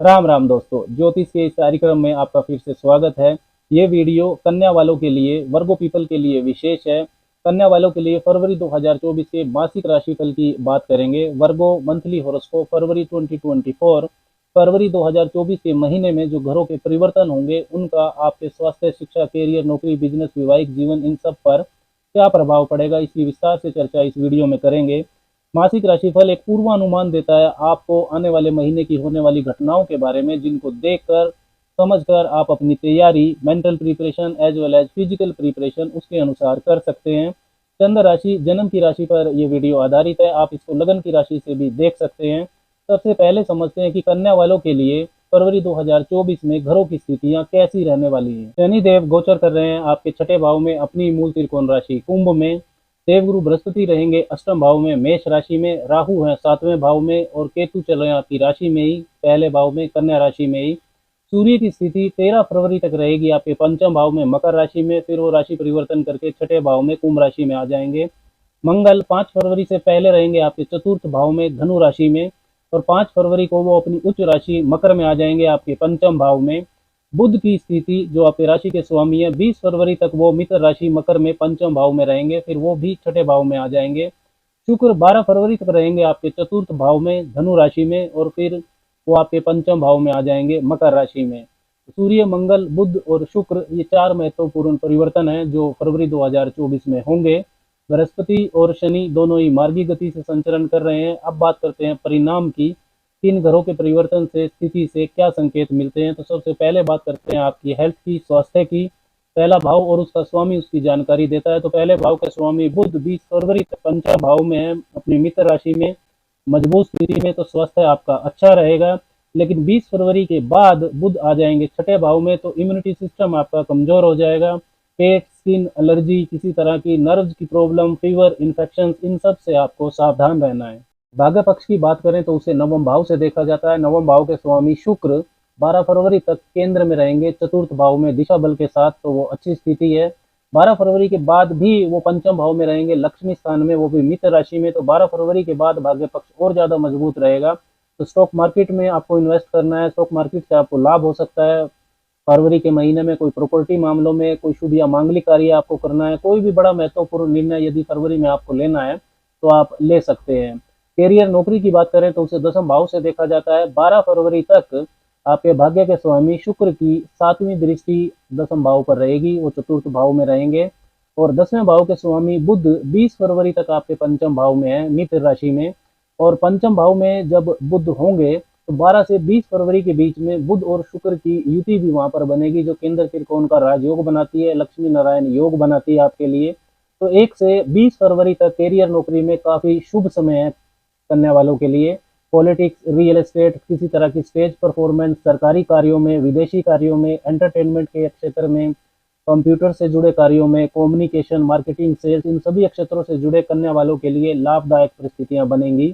राम राम दोस्तों, ज्योतिष के इस कार्यक्रम में आपका फिर से स्वागत है। ये वीडियो कन्या वालों के लिए, वर्गो पीपल के लिए विशेष है। कन्या वालों के लिए फरवरी 2024 के मासिक राशिफल की बात करेंगे। वर्गो मंथली हॉरोस्कोप फरवरी 2024। फरवरी 2024 के महीने में जो घरों के परिवर्तन होंगे उनका आपके स्वास्थ्य, शिक्षा, कैरियर, नौकरी, बिजनेस, वैवाहिक जीवन, इन सब पर क्या प्रभाव पड़ेगा, इसकी विस्तार से चर्चा इस वीडियो में करेंगे। मासिक राशिफल एक पूर्वानुमान देता है आपको आने वाले महीने की होने वाली घटनाओं के बारे में, जिनको देखकर समझकर आप अपनी तैयारी, mental preparation as well as physical preparation उसके अनुसार कर सकते हैं। चंद्र राशि, जन्म की राशि पर यह वीडियो आधारित है। आप इसको लगन की राशि से भी देख सकते हैं। सबसे पहले समझते हैं कि कन्या वालों के लिए फरवरी 2024 में घरों की स्थितियां कैसी रहने वाली हैं। शनिदेव गोचर कर रहे हैं आपके छठे भाव में, अपनी मूल त्रिकोण राशि कुंभ में। देवगुरु बृहस्पति रहेंगे अष्टम भाव में, मेष राशि में। राहु है सातवें भाव में और केतु चल रहे हैं आपकी राशि में ही, पहले भाव में, कन्या राशि में ही। सूर्य की स्थिति 13 फरवरी तक रहेगी आपके पंचम भाव में, मकर राशि में। फिर वो राशि परिवर्तन करके छठे भाव में, कुंभ राशि में आ जाएंगे। मंगल 5 फरवरी से पहले रहेंगे आपके चतुर्थ भाव में, धनु राशि में। और 5 फरवरी को वो अपनी उच्च राशि मकर में आ जाएंगे आपके पंचम भाव में। बुध की स्थिति जो आपकी राशि के स्वामी है, 20 फरवरी तक वो मित्र राशि मकर में पंचम भाव में रहेंगे, फिर वो भी छठे भाव में आ जाएंगे। शुक्र 12 फरवरी तक रहेंगे आपके चतुर्थ भाव में, धनु राशि में, और फिर वो आपके पंचम भाव में आ जाएंगे, मकर राशि में। सूर्य, मंगल, बुध और शुक्र, ये 4 महत्वपूर्ण परिवर्तन हैं जो फरवरी 2024 में होंगे। बृहस्पति और शनि दोनों ही मार्गी गति से संचरण कर रहे हैं। अब बात करते हैं परिणाम की। तीन घरों के परिवर्तन से, स्थिति से क्या संकेत मिलते हैं। तो सबसे पहले बात करते हैं आपकी हेल्थ की, स्वास्थ्य की। पहला भाव और उसका स्वामी उसकी जानकारी देता है। तो पहले भाव के स्वामी बुध 20 फरवरी तक पंचम भाव में है, अपनी मित्र राशि में, मजबूत स्थिति में, तो स्वास्थ्य आपका अच्छा रहेगा। लेकिन 20 फरवरी के बाद बुध आ जाएंगे छठे भाव में, तो इम्यूनिटी सिस्टम आपका कमजोर हो जाएगा। पेट, स्किन एलर्जी, किसी तरह की नर्व्स की प्रॉब्लम, फीवर, इन्फेक्शन, इन सब से आपको सावधान रहना है। भाग्य पक्ष की बात करें तो उसे नवम भाव से देखा जाता है। नवम भाव के स्वामी शुक्र 12 फरवरी तक केंद्र में रहेंगे चतुर्थ भाव में दिशा बल के साथ, तो वो अच्छी स्थिति है। 12 फरवरी के बाद भी वो पंचम भाव में रहेंगे लक्ष्मी स्थान में, वो भी मित्र राशि में, तो 12 फरवरी के बाद भाग्य पक्ष और ज्यादा मजबूत रहेगा। तो स्टॉक मार्केट में आपको इन्वेस्ट करना है, स्टॉक मार्केट से आपको लाभ हो सकता है। फरवरी के महीने में कोई प्रॉपर्टी मामलों में कोई शुभ या मांगलिक कार्य आपको करना है, कोई भी बड़ा महत्वपूर्ण निर्णय यदि फरवरी में आपको लेना है तो आप ले सकते हैं। कैरियर, नौकरी की बात करें तो उसे दसम भाव से देखा जाता है। 12 फरवरी तक आपके भाग्य के स्वामी शुक्र की 7वीं दृष्टि दसम भाव पर रहेगी, वो चतुर्थ भाव में रहेंगे। और 10वें भाव के स्वामी बुध 20 फरवरी तक आपके पंचम भाव में है, मित्र राशि में। और पंचम भाव में जब बुध होंगे तो 12 से 20 फरवरी के बीच में बुध और शुक्र की युति भी वहां पर बनेगी, जो केंद्र त्रिकोण का राजयोग बनाती है, लक्ष्मी नारायण योग बनाती है आपके लिए। तो 1 से 20 फरवरी तक कैरियर, नौकरी में काफी शुभ समय है कन्या वालों के लिए। पॉलिटिक्स, रियल एस्टेट, किसी तरह की स्टेज परफॉर्मेंस, सरकारी कार्यों में, विदेशी कार्यों में, एंटरटेनमेंट के क्षेत्र में, कंप्यूटर से जुड़े कार्यों में, कम्युनिकेशन, मार्केटिंग, सेल्स, इन सभी क्षेत्रों से जुड़े कन्या वालों के लिए लाभदायक परिस्थितियां बनेंगी।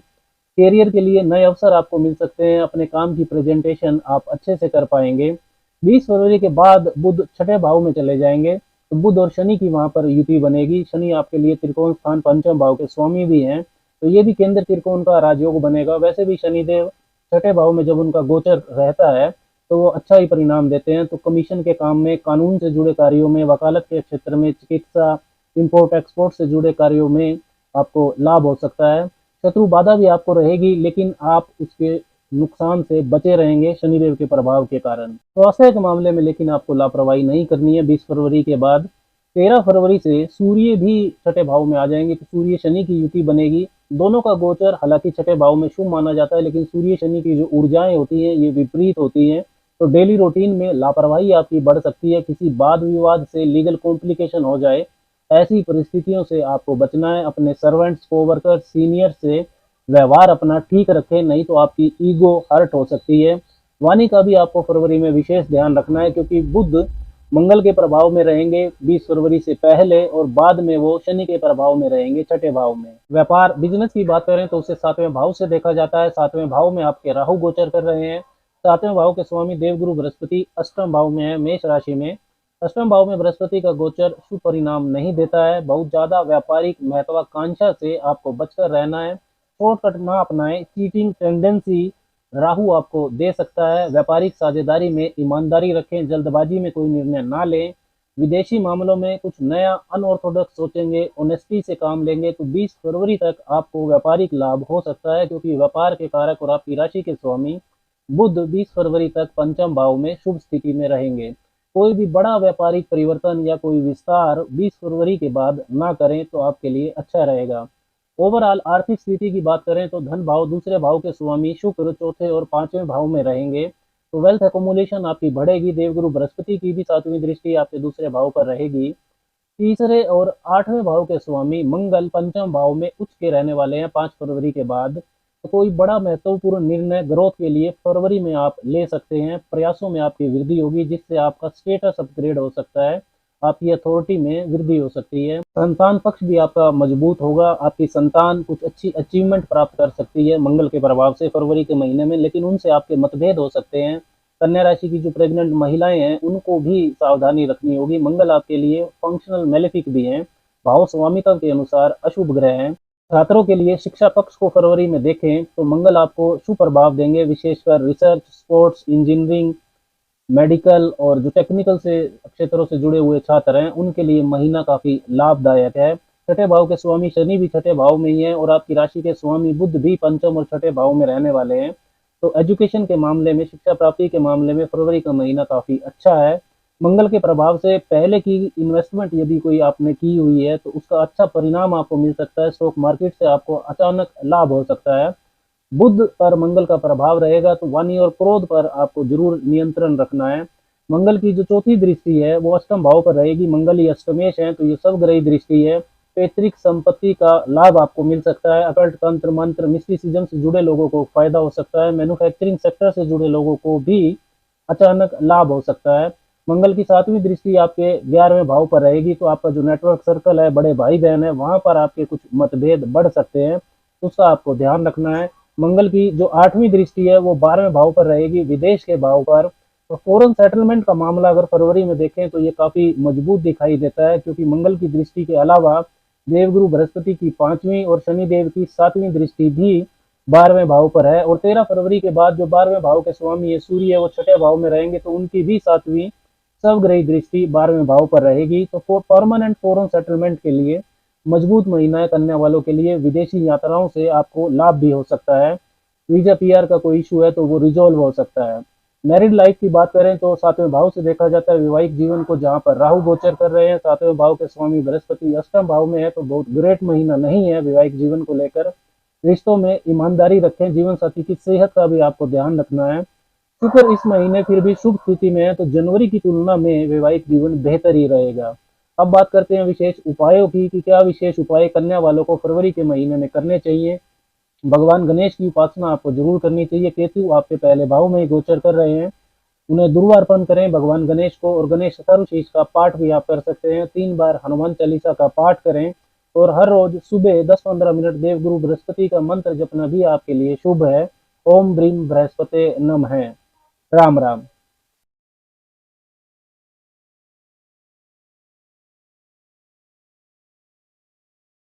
कैरियर के लिए नए अवसर आपको मिल सकते हैं, अपने काम की प्रेजेंटेशन आप अच्छे से कर पाएंगे। 20 फरवरी के बाद बुध छठे भाव में चले जाएंगे, तो बुध और शनि की वहां पर युति बनेगी। शनि आपके लिए त्रिकोण स्थान पंचम भाव के स्वामी भी हैं, तो ये भी केंद्र त्रिकोण का राजयोग बनेगा। वैसे भी शनिदेव छठे भाव में जब उनका गोचर रहता है तो वो अच्छा ही परिणाम देते हैं। तो कमीशन के काम में, कानून से जुड़े कार्यों में, वकालत के क्षेत्र में, चिकित्सा, इंपोर्ट एक्सपोर्ट से जुड़े कार्यों में आपको लाभ हो सकता है। शत्रु बाधा भी आपको रहेगी, लेकिन आप उसके नुकसान से बचे रहेंगे शनिदेव के प्रभाव के कारण। स्वास्थ्य के मामले में लेकिन आपको लापरवाही नहीं करनी है। 20 फरवरी के बाद 13 फरवरी से सूर्य भी छठे भाव में आ जाएंगे, तो सूर्य शनि की युति बनेगी। दोनों का गोचर हालांकि छठे भाव में शुभ माना जाता है, लेकिन सूर्य शनि की जो ऊर्जाएं होती हैं ये विपरीत होती हैं। तो डेली रूटीन में लापरवाही आपकी बढ़ सकती है, किसी वाद विवाद से लीगल कॉम्प्लिकेशन हो जाए, ऐसी परिस्थितियों से आपको बचना है। अपने सर्वेंट्स, कोवर्कर, सीनियर से व्यवहार अपना ठीक रखें, नहीं तो आपकी ईगो हर्ट हो सकती है। वाणी का भी आपको फरवरी में विशेष ध्यान रखना है, क्योंकि बुध मंगल के प्रभाव में रहेंगे 20 फरवरी से पहले, और बाद में वो शनि के प्रभाव में रहेंगे छठे भाव में। व्यापार, बिजनेस की बात करें तो उसे 7वें भाव से देखा जाता है। 7वें भाव में आपके राहु गोचर कर रहे हैं। 7वें भाव के स्वामी देवगुरु बृहस्पति अष्टम भाव में है, मेष राशि में। अष्टम भाव में बृहस्पति का गोचर शुभ परिणाम नहीं देता है। बहुत ज्यादा व्यापारिक महत्वाकांक्षा से आपको बचकर रहना है। शॉर्टकट ना अपनाएं, चीटिंग टेंडेंसी राहु आपको दे सकता है। व्यापारिक साझेदारी में ईमानदारी रखें, जल्दबाजी में कोई निर्णय ना लें। विदेशी मामलों में कुछ नया अनऑर्थोडॉक्स सोचेंगे, ऑनेस्टी से काम लेंगे तो 20 फरवरी तक आपको व्यापारिक लाभ हो सकता है, क्योंकि व्यापार के कारक और आपकी राशि के स्वामी बुध 20 फरवरी तक पंचम भाव में शुभ स्थिति में रहेंगे। कोई भी बड़ा व्यापारिक परिवर्तन या कोई विस्तार 20 फरवरी के बाद ना करें तो आपके लिए अच्छा रहेगा। ओवरऑल आर्थिक स्थिति की बात करें तो धन भाव, दूसरे भाव के स्वामी शुक्र चौथे और पांचवें भाव में रहेंगे, तो वेल्थ एकोमुलेशन आपकी बढ़ेगी। देवगुरु बृहस्पति की भी सातवीं दृष्टि आपके दूसरे भाव पर रहेगी। तीसरे और आठवें भाव के स्वामी मंगल पंचम भाव में उच्च के रहने वाले हैं 5 फरवरी के बाद। तो कोई बड़ा महत्वपूर्ण निर्णय ग्रोथ के लिए फरवरी में आप ले सकते हैं। प्रयासों में आपकी वृद्धि होगी, जिससे आपका स्टेटस अपग्रेड हो सकता है, आपकी अथॉरिटी में वृद्धि हो सकती है। संतान पक्ष भी आपका मजबूत होगा, आपकी संतान कुछ अच्छी अचीवमेंट प्राप्त कर सकती है मंगल के प्रभाव से फरवरी के महीने में, लेकिन उनसे आपके मतभेद हो सकते हैं। कन्या राशि की जो प्रेग्नेंट महिलाएं हैं उनको भी सावधानी रखनी होगी। मंगल आपके लिए फंक्शनल मेलेफिक भी हैं, भाव स्वामित्व के अनुसार अशुभ ग्रह हैं। छात्रों के लिए शिक्षा पक्ष को फरवरी में देखें तो मंगल आपको सुप्रभाव देंगे, विशेषकर रिसर्च, स्पोर्ट्स, इंजीनियरिंग, मेडिकल और जो टेक्निकल से क्षेत्रों से जुड़े हुए छात्र हैं उनके लिए महीना काफी लाभदायक है। छठे भाव के स्वामी शनि भी छठे भाव में ही है और आपकी राशि के स्वामी बुध भी पंचम और छठे भाव में रहने वाले हैं। तो एजुकेशन के मामले में, शिक्षा प्राप्ति के मामले में फरवरी का महीना काफी अच्छा है। मंगल के प्रभाव से पहले की इन्वेस्टमेंट यदि कोई आपने की हुई है तो उसका अच्छा परिणाम आपको मिल सकता है। स्टॉक मार्केट से आपको अचानक लाभ हो सकता है। बुध पर मंगल का प्रभाव रहेगा, तो वाणी और क्रोध पर आपको जरूर नियंत्रण रखना है। मंगल की जो चौथी दृष्टि है वो अष्टम भाव पर रहेगी। मंगल ही अष्टमेश है, तो ये सब ग्रही दृष्टि है। पैतृक संपत्ति का लाभ आपको मिल सकता है। अकल्ट, तंत्र मंत्र, मिस्टिसिज्म से जुड़े लोगों को फायदा हो सकता है। मैन्युफैक्चरिंग सेक्टर से जुड़े लोगों को भी अचानक लाभ हो सकता है। मंगल की सातवीं दृष्टि आपके 11वें भाव पर रहेगी, तो आपका जो नेटवर्क सर्कल है, बड़े भाई बहन है, वहां पर आपके कुछ मतभेद बढ़ सकते हैं, उसका आपको ध्यान रखना है। मंगल की जो आठवीं दृष्टि है वो 12वें भाव पर रहेगी, विदेश के भाव पर। तो फॉरेन सेटलमेंट का मामला अगर फरवरी में देखें तो ये काफी मजबूत दिखाई देता है, क्योंकि मंगल की दृष्टि के अलावा देवगुरु बृहस्पति की 5वीं और शनिदेव की 7वीं दृष्टि भी 12वें भाव पर है। और 13 फरवरी के बाद जो 12वें भाव के स्वामी है सूर्य, वो छठे भाव में रहेंगे, तो उनकी भी 7वीं सबग्रही दृष्टि 12वें भाव पर रहेगी। तो परमानेंट फॉरेन सेटलमेंट के लिए मजबूत महीना है कन्या वालों के लिए। विदेशी यात्राओं से आपको लाभ भी हो सकता है। वीजा पीआर का कोई इशू है तो वो रिजॉल्व हो सकता है। मैरिड लाइफ की बात करें तो 7वें भाव से देखा जाता है वैवाहिक जीवन को, जहां पर राहु गोचर कर रहे हैं। 7वें भाव के स्वामी बृहस्पति अष्टम भाव में है, तो बहुत ग्रेट महीना नहीं है वैवाहिक जीवन को लेकर। रिश्तों में ईमानदारी रखें, जीवन साथी की सेहत का भी आपको ध्यान रखना है। शुक्र इस महीने फिर भी शुभ स्थिति में है, तो जनवरी की तुलना में वैवाहिक जीवन बेहतर ही रहेगा। अब बात करते हैं विशेष उपायों की कि क्या विशेष उपाय कन्या वालों को फरवरी के महीने में करने चाहिए। भगवान गणेश की उपासना आपको जरूर करनी चाहिए। केतु आपके पहले भाव में ही गोचर कर रहे हैं, उन्हें दुर्वार्पण करें भगवान गणेश को। और गणेश चतुर्थी का पाठ भी आप कर सकते हैं। 3 बार हनुमान चालीसा का पाठ करें और हर रोज सुबह 10-15 मिनट देवगुरु बृहस्पति का मंत्र जपना भी आपके लिए शुभ है। ओम ब्रीम बृहस्पते नमः। राम राम।